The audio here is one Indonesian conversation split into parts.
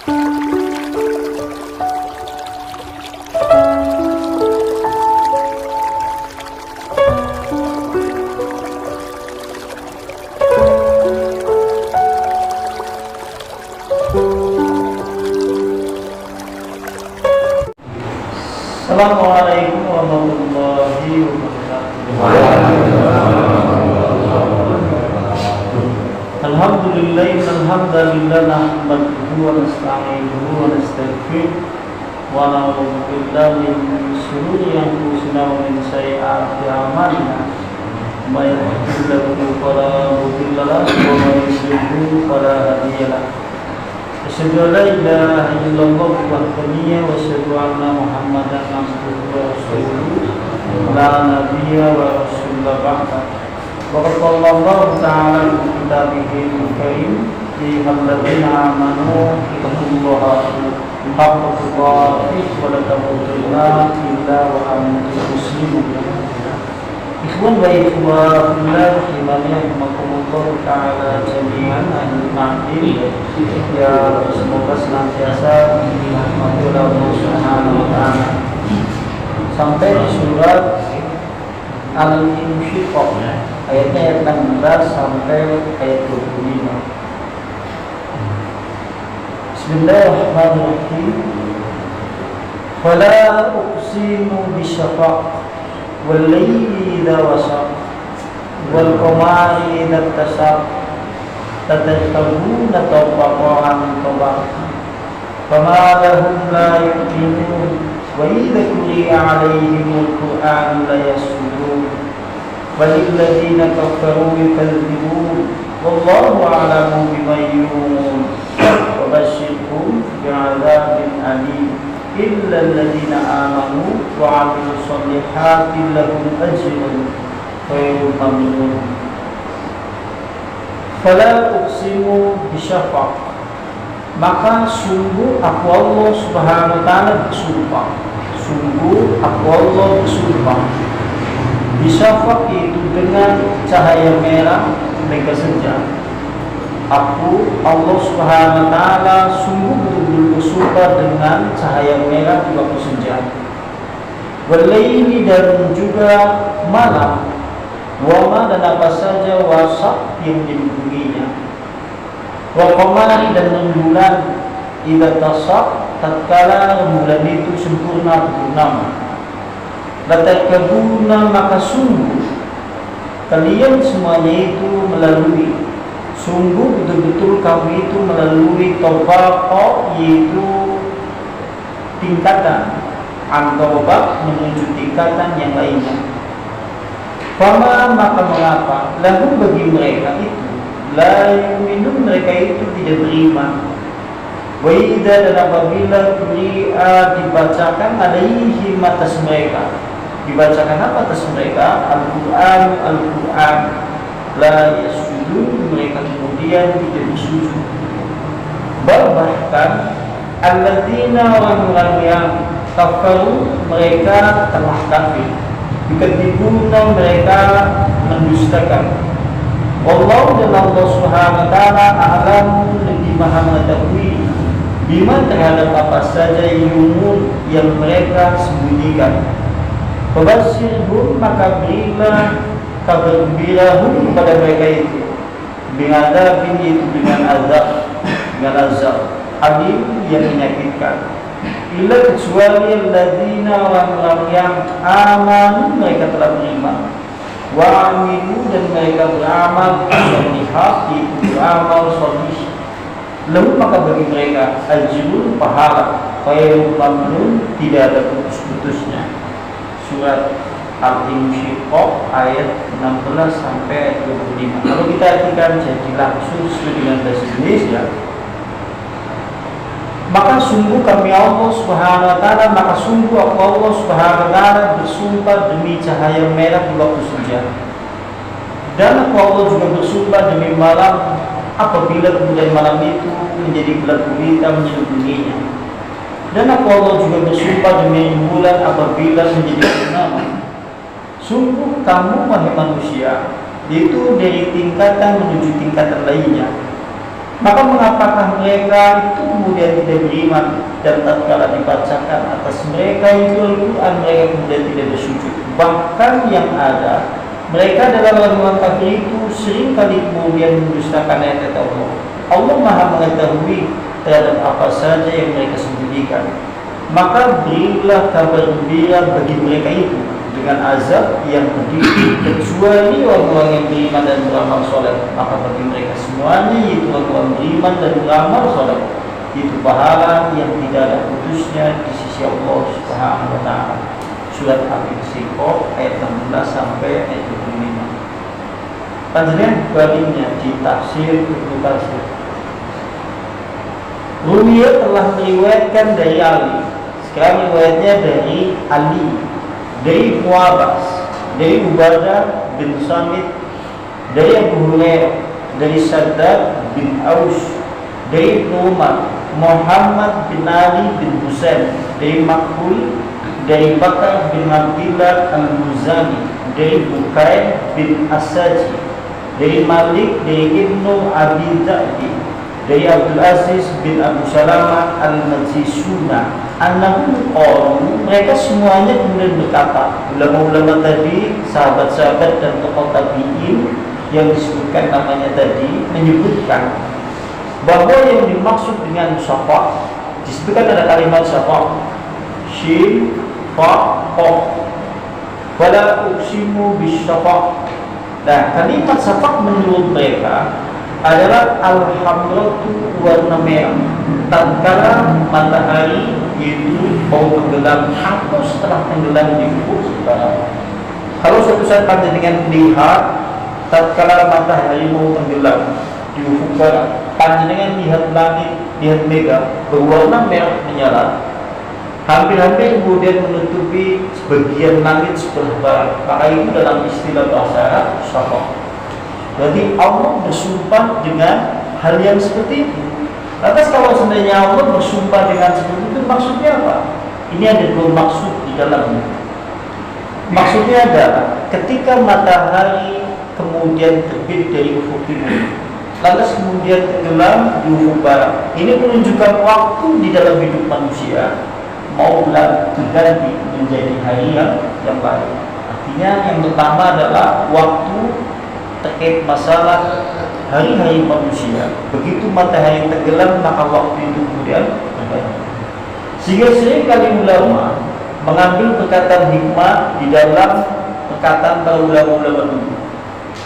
Assalamualaikum warahmatullahi wabarakatuh. Alhamdulillah nahmaduhu wa nasta'inuhu wa nastaghfiruh wa na'udzu billahi min shururi anfusina wa min sayyi'ati a'malina. May yahdihillahu fala mudilla lahu wa may yudlil fala hadiya lahu. Asyhadu an la ilaha illallah wahdahu wa asyhadu anna Muhammadan abduhu wa rasuluh la nabiyya wa rasulullah ba'da. Wa qala Allah ta'ala fi kitabihil karim ya ayyuhalladzina amanu ittaqullaha haqqa tuqatih wa la tamutunna illa wa antum muslimun. Ikhwan wa ikhwat fillah rahimakumullah ta'ala jami'an al-ma'in. Ya semoga senantiasa dirahmati oleh Allah Subhanahu wa ta'ala. Sampai di surat Al-Insyiqaq ayatnya 16 sampai ayat 25. Bismillahirrahmanirrahim. Fala uqsimu bisyafaq wal layli idza wasaq wal qamari idza tasaq tatakabuna tawqan tawaq fama lahum la yu'minun wa idza quri'a 'alaihimul qur'anu la yasjudun walil ladzina kafaru yukadzibun wallahu a'lamu bima yu'minun wa basyirhum bi'adzabin alim illa alladzina amanu wa 'amilus solihati lahum ajrun ghairu mamnun. Fala uqsimu bisyafaq, maka sungguh aku Allah Subhanahu wa ta'ala bersumpah. Sungguh aku Allah bersumpah. Bisyafaq itu dengan cahaya merah mega senja. Aku Allah Subhanahu wa ta'ala sungguh betul-betul bersumpah dengan cahaya merah di waktu senja. Walaili, dan juga malam. Wama, dan apa saja wasaq yang dilindunginya. Wa qamari, dan rembulan idza tasaq, tatkala rembulan itu sempurna purnama. Latakabuna, maka sungguh kalian semuanya itu melalui, sungguh betul-betul kamu itu melalui tawaqqa, yaitu tingkatan antawabak menuju tingkatan yang lainnya. Fama, maka mengapa lahum, bagi mereka itu la yu'minun, mereka itu tidak beriman. Wa idza, dan apabila quri'a, dibacakan alaihim atas mereka, dibacakan apa atas mereka? Al-Quran, Al-Quran, la yasjudun, mereka kemudian tidak bersujud. Bahkan alladzina, orang-orang yang kafaru, mereka telah kafir. Yukadzibuna, mereka mendustakan. Allah, dan Allah Subhanahu wa ta'ala a'lamu, lebih maha mengetahui bima, terhadap apa saja yumun yang mereka sembunyikan. Fabasyirhum, maka berilah kabar gembirahum kepada mereka itu bi'adzabin, itu dengan azab alim, yang menyakitkan. Illa, kecuali alladzina, orang-orang yang aman, mereka telah beriman, wa amilu, dan mereka beramal sholihat, itu beramal sholih. Lalu maka bagi mereka ajrun, pahala, ghairu mamnun, tidak ada putus-putusnya. Surat Al-Insyiqaq ayat 16 sampai 25. Kalau kita artikan jadi langsung sesuai dengan bahasa Indonesia, maka sungguh kami Allah Subhanahu wa ta'ala, maka sungguh aku Allah Subhanahu wa ta'ala bersumpah demi cahaya merah di waktu senja. Dan aku Allah juga bersumpah demi malam, apabila kemudian malam itu menjadi gelap gulita menyelimuinya. Dan aku Allah juga bersumpah demi bulan, apabila menjadi purnama. Sungguh kamu, wahai manusia, yaitu dari tingkatan menuju tingkatan lainnya. Maka mengapakah mereka itu kemudian tidak beriman, dan tatkala dibacakan atas mereka itu Al-Quran, mereka kemudian tidak bersujud. Bahkan yang ada, mereka dalam orang kafir itu sering kali kemudian mendustakan ayat Allah. Allah Maha mengetahui terhadap apa saja yang mereka sembunyikan. Maka berilah kabar gembira bagi mereka itu dengan azab yang pedih, kecuali orang-orang yang beriman dan beramal soleh. Maka bagi mereka semuanya, yaitu orang-orang beriman dan beramal soleh, itu pahala yang tidak ada putusnya di sisi Allah Subhanahu wa Ta'ala. Surat Al-Insyirah ayat 16 sampai ayat 25. Panjenengan baginya di tafsir Ibnu Katsir. Ruwiyah telah meriwayatkan dari Ali. Sekarang riwayatnya dari Ali, dari Muabbas, dari Ubadah bin Samit, dari Abu Hurairah, dari Shaddad bin Aus, dari Ibnu Umar, Muhammad bin Ali bin Husain, dari Makhul, dari Bakar bin Abdillah al-Muzani, dari Bukair bin Asaji, dari Malik, dari Ibnu Abi Za'di, dari Abdul Aziz bin Abu Salamah al-Majisuna, mereka semuanya kemudian berkata, ulama-ulama tadi, sahabat-sahabat dan tokoh tabi'in yang disebutkan namanya tadi, menyebutkan bahwa yang dimaksud dengan syafa', disebutkan ada kalimat syafa', shin, fa, qaf, wala uqsimu bisyafa'. Nah, kalimat syafa' menurut mereka adalah alhamdulillah warna merah tatkala matahari itu mau tenggelam atau setelah tenggelam di ufuk utara. Kalau suatu saat panjenengan lihat tatkala matahari mau tenggelam di ufuk barat, panjenengan lihat langit, lihat mega berwarna merah menyala, hampir-hampir kemudian menutupi sebagian langit sebelah barat, maka itu dalam istilah bahasa Arab syafa'. Berarti Allah bersumpah dengan hal yang seperti itu. Lantas kalau sebenarnya Allah bersumpah dengan seperti itu, maksudnya apa? Ini ada dua maksud di dalamnya. Maksudnya adalah ketika matahari kemudian terbit dari ufuk timur, lantas kemudian tenggelam di ufuk barat, ini menunjukkan waktu di dalam hidup manusia mau berganti menjadi hari yang lain. Artinya yang pertama adalah waktu terkait masalah hari-hari manusia. Begitu matahari tenggelam, maka waktu itu kemudian berganti. Sehingga sering kali ulama mengambil perkataan hikmah di dalam perkataan para ulama-ulama dulu.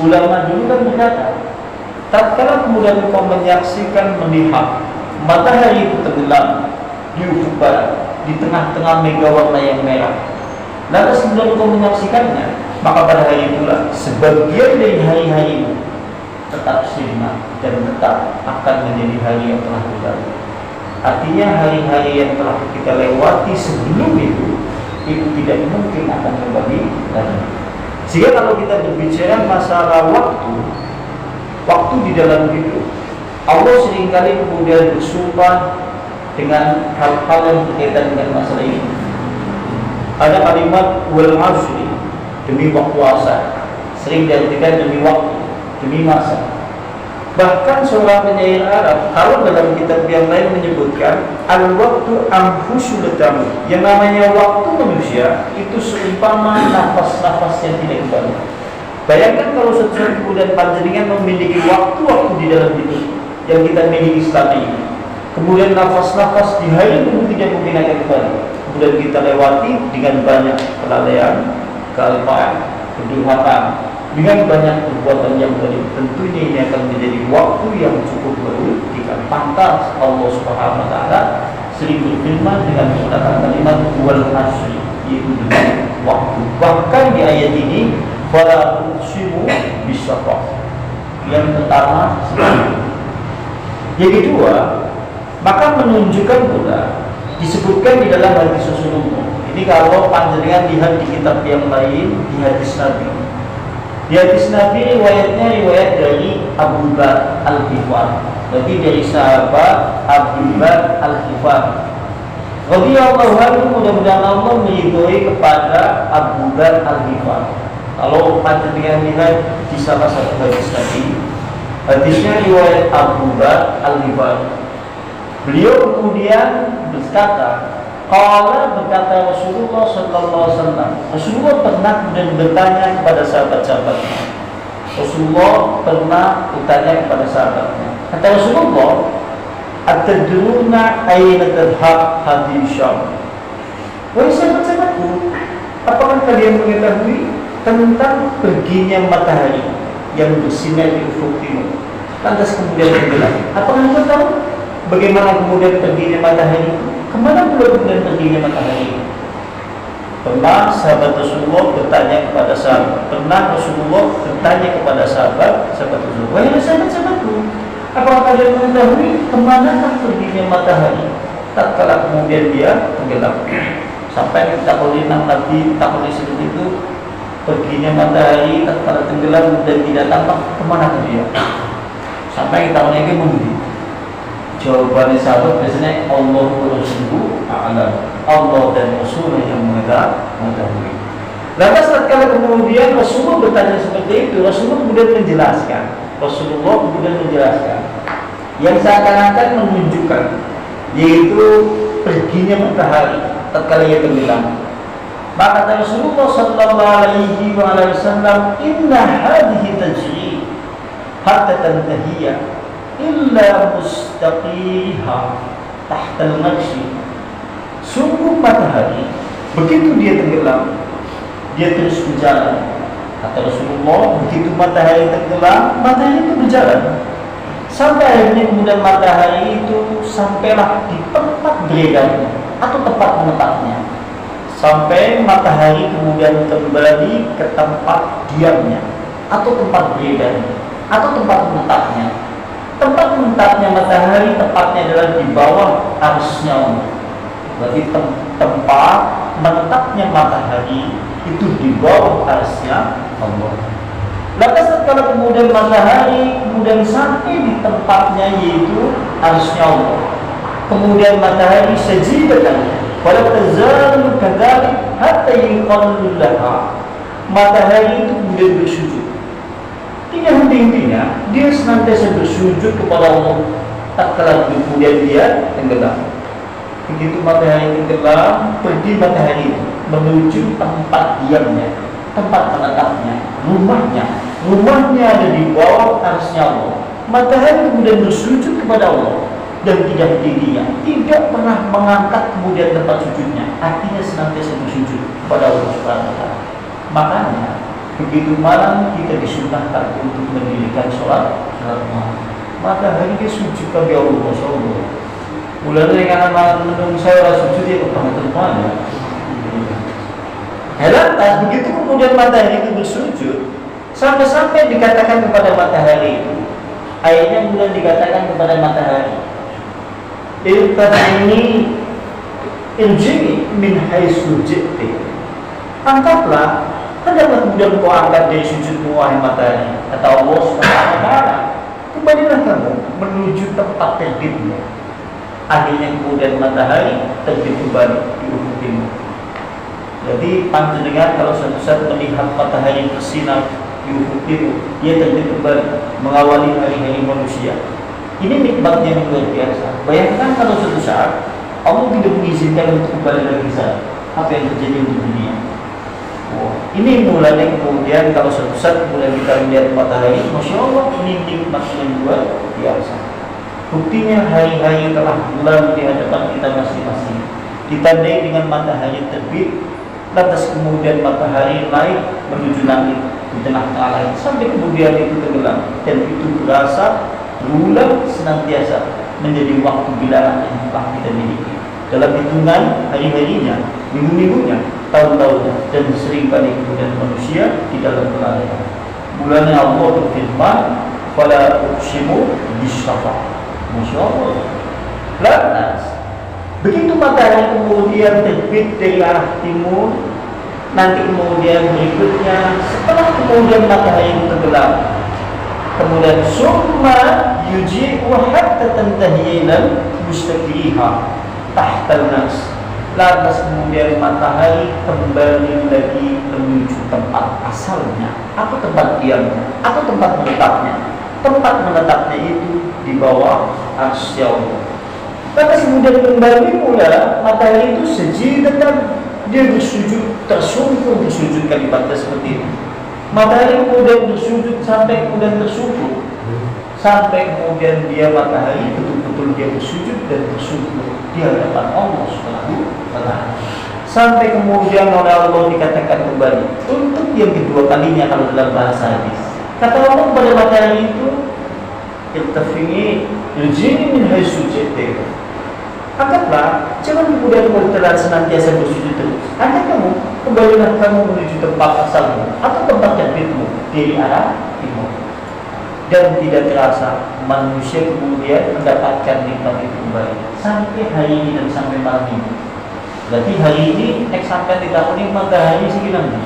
Ulama dulu kan berkata, tatkala kemudian kau menyaksikan, melihat matahari itu tenggelam di ufuk barat, di tengah-tengah mega warna yang merah, lantas kemudian kau menyaksikannya, maka pada hari itulah sebagian dari hari-harimu tetap sirna dan tetap akan menjadi hari yang telah berlalu. Artinya hari-hari yang telah kita lewati sebelum itu tidak mungkin akan kembali lagi. Sehingga kalau kita berbicara masalah waktu di dalam hidup, Allah seringkali kemudian bersumpah dengan hal-hal yang berkaitan dengan masalah ini. Ada kalimat wal asri, demi waktu asar, sering diartikan demi waktu, demi masa. Bahkan seorang penyair Arab, kalau dalam kitab yang lain menyebutkan al-waktu anfusul tamu, yang namanya waktu manusia itu seumpama nafas-nafas yang tidak kembali. Bayangkan kalau sesuatu kemudian panjenengan memiliki waktu-waktu di dalam hidup yang kita miliki selama ini, kemudian nafas-nafas di hari itu tidak mungkin akan kembali, kemudian kita lewati dengan banyak kelalaian, kealpaan, kedurhakaan, dengan banyak perbuatan yang tadi. Tentunya ini akan menjadi waktu yang cukup merugikan. Pantas Allah Subhanahu wa Ta'ala sering berfirman dengan menggunakan kalimat wal asri, yaitu dengan waktu. Bahkan di ayat ini fala uqsimu bisyafaq. Yang pertama sekali. Yang kedua, maka menunjukkan pula disebutkan di dalam hadis Rasulullah. Ini kalau panjenengan lihat di kitab yang lain, di hadis Nabi. Di hadis Nabi riwayatnya riwayat dari Abu Bakar Al-Ghifari. Berarti dari sahabat Abu Bakar Al-Ghifari. Radhiyallahu anhu, mudah-mudahan Allah meridhoi kepada Abu Bakar Al-Ghifari. Kalau panjenengan lihat di salah satu hadis Nabi, hadisnya riwayat Abu Bakar Al-Ghifari. Beliau kemudian berkata, berkata Rasulullah sallallahu alaihi wasallam. Rasulullah pernah kemudian bertanya kepada sahabat-sahabatnya. Rasulullah pernah bertanya kepada sahabatnya. Kata Rasulullah, "Atadruna aina tadhhab hadhihi syams?" Wahai sahabat-sahabatku, apakah kalian mengetahui tentang perginya matahari yang bersinar di ufuk timur, lantas kemudian tenggelam? Apakah kalian tahu bagaimana kemudian perginya matahari? Kemana pula kemudian perginya matahari? Pernah sahabat Rasulullah bertanya kepada sahabat, sahabat Rasulullah, wahai sahabat-sahabatku, apakah kalian mengetahui kemana perginya matahari tatkala kemudian dia tenggelam? Sampai tak boleh Nabi tak boleh seperti itu, perginya matahari tatkala tenggelam dan tidak tampak, kemana dia? Sampai kita boleh mengundi. Jawabannya sahabat biasanya Allah wa Rasuluhu a'lam. Allah dan Rasulullah yang mengetahui. Lantas tatkala kemudian Rasulullah bertanya seperti itu, Rasulullah kemudian menjelaskan yang seakan-akan menunjukkan, yaitu perginya matahari tatkala ia tenggelam. Maka kata Rasulullah sallallahu alaihi wasallam, "Inna hadhihi tajri hatta tantahiya illa mustaqiha tahta al-maghshi." Sungguh matahari begitu dia tenggelam, dia terus berjalan. Kata Rasulullah, begitu matahari tenggelam, matahari itu berjalan sampai akhirnya kemudian matahari itu sampailah di tempat beredarnya atau tempat menetapnya, sampai matahari kemudian kembali ke tempat diamnya atau tempat beredarnya atau tempat menetapnya. Tempat menetapnya matahari tepatnya adalah di bawah arsy Allah. Berarti tempat menetapnya matahari itu di bawah arsy Allah. Lantas kalau kemudian matahari kemudian sampai di tempatnya, yaitu arsy Allah, kemudian matahari sajidatan wala tazalu kadzalik hatta yuqallu laha. Matahari itu kemudian bersujud. Tidak henti-hentinya dia senantiasa bersujud kepada Allah tatkala kemudian dia tenggelam. Begitu matahari tenggelam, pergi matahari itu menuju tempat diamnya, tempat menetapnya, rumahnya ada di bawah arsy Allah. Matahari kemudian bersujud kepada Allah dan tidak dirinya, tidak pernah mengangkat kemudian tempat sujudnya, artinya senantiasa bersujud kepada Allah Subhanahu wa taala. Makanya begitu malam kita disunahkan untuk mendirikan sholat malam. Matahari dia sujud kepada Allah, Masya Allah. Mulai dari karena menunggu saya sujud dia kepada lantas begitu kemudian matahari itu bersujud, sampai dikatakan kepada matahari itu, akhirnya kemudian dikatakan kepada matahari, "Irtafa'ini irji'i min haitsu ji'ti." Angkatlah, hendaklah kemudian kau angkat dari sujudmu, wahai matahari. Kata Allah Subhanahu wa taala, kembalilah kamu menuju tempat terbitmu. Akhirnya kemudian matahari terbit kembali di ufuk timur. Jadi panjenengan kalau suatu saat melihat matahari bersinar di ufuk timur, dia terbit kembali mengawali hari-hari manusia. Ini nikmatnya yang luar biasa. Bayangkan kalau suatu saat Allah tidak mengizinkan untuk kembali lagi saat apa yang terjadi di dunia. Ini mulanya kemudian kalau suatu saat kemudian kita melihat matahari, Masya Allah, ini nikmat yang luar biasa. Buktinya hari-hari telah bulan di hadapan kita masing-masing, ditandai dengan matahari terbit, lantas kemudian matahari naik menuju langit di tengah-tengah langit sampai kemudian itu tenggelam, dan itu berasa berulang senantiasa menjadi waktu bilangan yang telah kita miliki dalam hitungan hari-harinya, minggu-minggunya, tahun-tahunnya, dan sering kali kemudian manusia di dalam kelalaian. Bulannya Allah berfirman, "Fala uqsimu bisyafaq." Masya Allah. Lantas begitu matahari kemudian terbit dari arah timur, nanti kemudian berikutnya setelah kemudian matahari tenggelam, kemudian summa yuji'u hatta tantahi ilal mustaqiriha tahtal nas. Lantas kemudian matahari kembali lagi menuju tempat asalnya, atau tempat diamnya, atau tempat menetapnya. Tempat menetapnya itu di bawah arsy Allah. Lantas kemudian kembali pula matahari itu sajidatan, dia bersujud, tersungkur bersujud kalimatnya seperti ini. Matahari kemudian bersujud sampai kemudian tersungkur, sampai kemudian dia matahari betul-betul dia bersujud dan bersungkur di hadapan Allah Subhanahu wa Ta'ala. Sampai kemudian oleh Allah dikatakan kembali untuk yang kedua kalinya kalau dalam bahasa hadis. Kata Allah kepada matahari itu, "Irtafi'i irji'i min haitsu ji'ta." Angkatlah, jangan kemudian bertelan senantiasa bersujud terus. Angkat kamu, kembalilah kamu menuju tempat asalmu atau tempat terbitmu dari arah timur. Dan tidak terasa manusia kemudian mendapatkan nikmat itu kembali sampai hari ini dan sampai malam ini. Berarti hari ini sampai di tahun ini matahari sekian lagi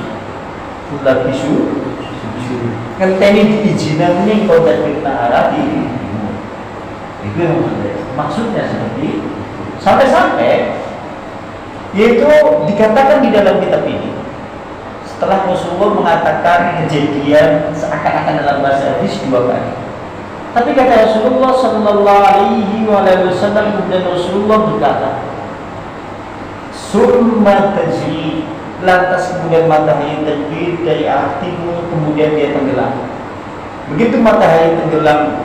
kan tadi diizinkan nih kalau terbit arah di timur. Itu yang maksudnya seperti itu. Sampai-sampai yaitu dikatakan di dalam kitab ini setelah Rasulullah mengatakan kejadian seakan-akan dalam bahasa hadis 2 kali. Tapi kata Rasulullah sallallahu alaihi wasallam, kemudian Rasulullah berkata, "Summa tajri," lantas kemudian matahari terbit dari arah timur, kemudian dia tenggelam. Begitu matahari tenggelam,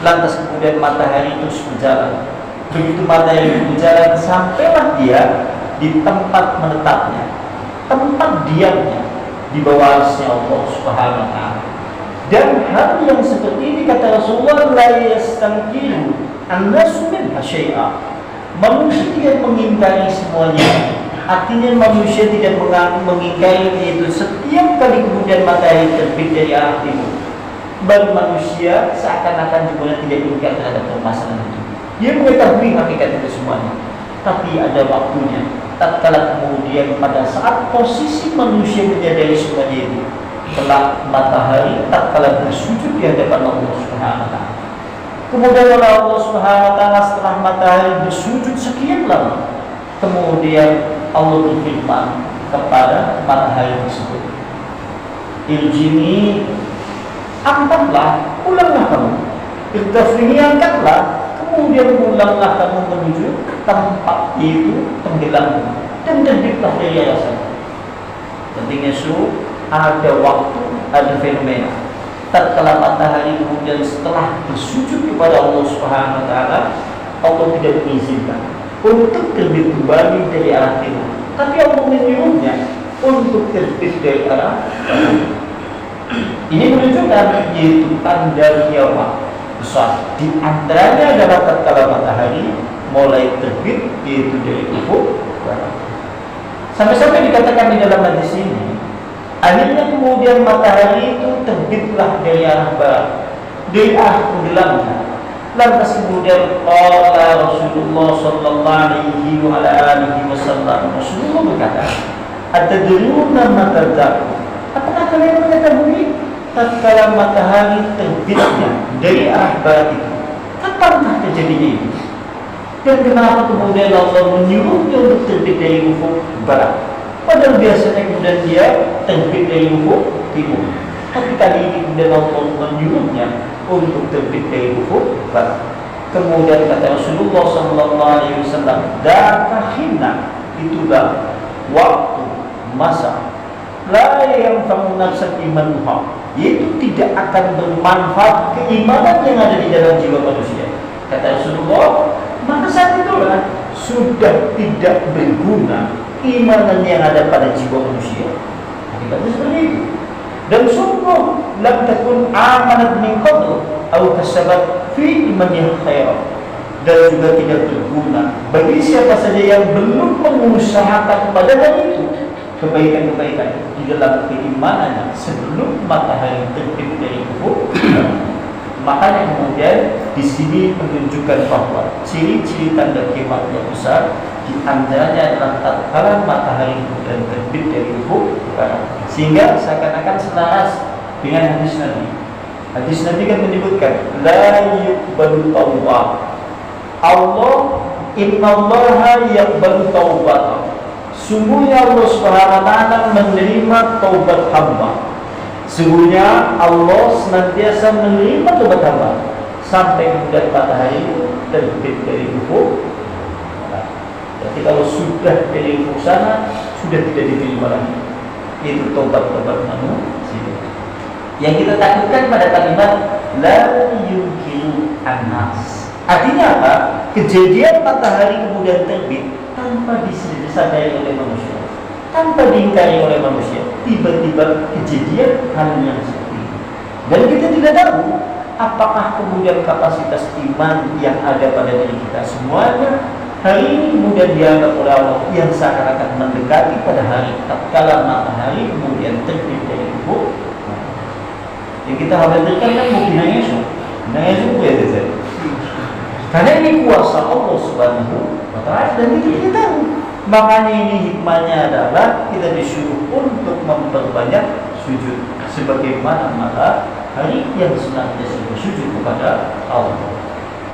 lantas kemudian matahari terus berjalan. Begitu matahari berjalan, sampailah dia di tempat menetapnya, tempat diamnya di bawah arsy Allah Subhanahu wa Ta'ala. Dan hal yang seperti ini kata Rasulullah, la yastankiru an-nasu min syai'a. Manusia tidak mengingkari semuanya. Artinya manusia tidak mengingkari itu setiap kali kemudian matahari terbit dari arah timur. Baru manusia seakan-akan juga tidak ingkar terhadap permasalahan itu. Dia mengetahui hakikat itu semuanya, tapi ada waktunya. Tatkala kemudian pada saat posisi manusia menyadari semuanya itu, telah matahari tatkala bersujud di hadapan Allah Subhanahu wa Ta'ala. Kemudian oleh Allah Subhanahu wa Ta'ala setelah matahari bersujud sekian lama, kemudian Allah berfirman kepada matahari tersebut, "Irjini," angkatlah, ulanglah kamu. Irtafini, angkatlah, kemudian pulanglah kamu menuju tempat itu tenggelam dan terbitlah dari yayasan. Pentingnya ada waktu, ada fenomena. Tatkala matahari kemudian setelah bersujud kepada Allah Subhanahu wa Ta'ala, Allah tidak mengizinkan untuk terbit kembali dari arah timur, tapi Allah menyuruhnya untuk terbit dari arah timur. Ini menunjukkan yaitu tanda kiamat besar. Di antaranya adalah tatkala matahari mulai terbit yaitu dari ufuk barat. Sampai-sampai dikatakan di dalam hadis ini, akhirnya kemudian matahari itu terbitlah dari arah barat, dari arah tenggelamnya. Lantas kemudian qala Rasulullah sallallahu alaihi wasallam, Rasulullah berkata, "Atadruna ma tadzaqu?" Apakah kalian mengetahui tatkala matahari terbitnya dari arah barat itu, kapankah terjadinya ini? Dan kenapa kemudian Allah menyuruhnya untuk terbit dari ufuk barat? Padahal biasanya kemudian dia terbit dari ufuk timur. Tapi kali ini kemudian Allah menyuruhnya untuk terbit dari ufuk barat. Kemudian kata Rasulullah SAW, "Dakahina," itulah waktu, masa, la yang kamu nafsan imanuha, yaitu tidak akan bermanfaat keimanan yang ada di dalam jiwa manusia. Kata Rasulullah, maka saat itulah sudah tidak berguna keimanan yang ada pada jiwa manusia. Akibatnya seperti itu. Dan sungguh lam takun amanat min qabl aw kasabat fi imanil khair, dan juga tidak berguna bagi siapa saja yang belum mengusahakan pada hari itu kebaikan-kebaikan di dalam keimanannya sebelum matahari terbit dari ufuk. Makanya kemudian di sini menunjukkan bahwa ciri-ciri tanda kiamat yang besar di antaranya adalah tatkala matahari kemudian terbit dari ufuk barat, sehingga seakan-akan selaras dengan hadis Nabi. Hadis Nabi kan menyebutkan la yuqbalu taubat Allah, innallaha yaqbalu taubat. Sungguhnya Allah Subhanahu wa Ta'ala menerima taubat hamba. Sungguhnya Allah senantiasa menerima taubat hamba sampai kemudian matahari terbit dari ufuk Tapi kalau sudah dari sana, sudah tidak diterima lagi. Itu tobat-tobat manusia. Yang kita takutkan pada kalimat la yumkinu an-nas. Artinya apa? Kejadian matahari kemudian terbit tanpa disadari oleh manusia, tanpa diingkari oleh manusia. Tiba-tiba kejadian hal yang seperti itu. Dan kita tidak tahu apakah kemudian kapasitas iman yang ada pada diri kita semuanya hari ini kemudian dianggap oleh Allah yang seakan-akan mendekati pada hari tatkala matahari kemudian terbit dari ufuk. Yang kita khawatirkan kan mungkin esok ya saja. Karena ini kuasa Allah Subhanahu wa Ta'ala dan kita tidak tahu. Makanya ini hikmahnya adalah kita disuruh untuk memperbanyak sujud sebagaimana matahari yang senantiasa bersujud kepada Allah.